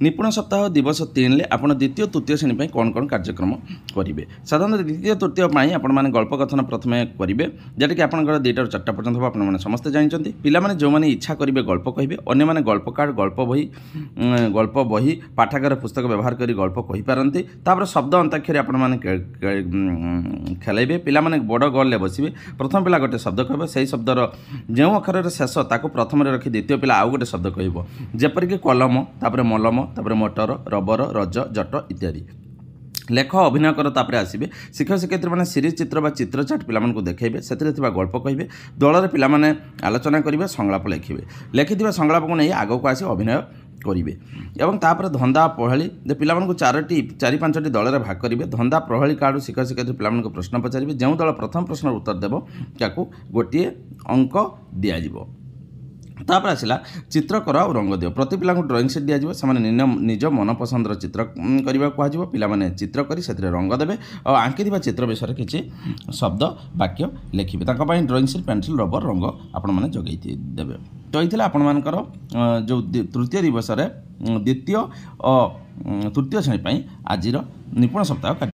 निपुण सप्ताह दिवस 3 रे आपण द्वितीय तृतीय श्रेणी पर कौन कौन कार्यक्रम करेंगे। साधारणतः द्वितीय तृतीय आपण गल्प कथन प्रथम करेंगे जोटा कि आपंकर 2 ରୁ 4टा पर्यंत हम आपने समस्ते जानते पिलाने जो मैंने इच्छा करेंगे गल्प कहे अन्य मैंने गल्प कार्ड गल्प बही पाठागार पुस्तक व्यवहार कर गल्प कहीपारती शब्द अंताक्षरी आपण खेलेबे पिलाने बड़ गल बसवे प्रथम पिला गोटे शब्द कह से शब्दर जो अक्षर शेष ताको प्रथम रखी द्वितीय पिला आउ गोटे शब्द कह जेपरिक कलम तापर मलम तापर मोटर रबर रज जट इत्यादि लेख अभिनय कर तापर आसबे शिक्षक शिक्षयित्री मैंने सीरीज चित्र बा चित्र चार्ट पिलामान को देखेबे से गल्प कहे दलर पिलाने आलोचना करेंगे संलाप लिखे लिखि संलाप को नहीं आग को आसी अभिनय करेंगे और तापर धंदा प्रणाली पिला 4-5टी दल भाग करेंगे धंदा प्रणाली कार्ड शिक्षक शिक्षयित्री पिला प्रश्न पचारे जो दल प्रथम प्रश्न उत्तर देव क्या गोटे अंक दिज्व तापर आसला चित्र कर और रंग दियो प्रति पिला ड्रॉइंग सेट दिज्व से निज मन पसंदर चित्र करने कहुव पिलाने चित्र कर रंग देवे और आंकी चित्र विषय किसी शब्द वाक्य लिखे ड्रॉइंग सेट पेंसिल रबर रंग आपण मैंने जगै देवे। तो ये आपर जो तृतीय दिवस द्वितीय और तृतीय श्रेणी आज निपुण सप्ताह।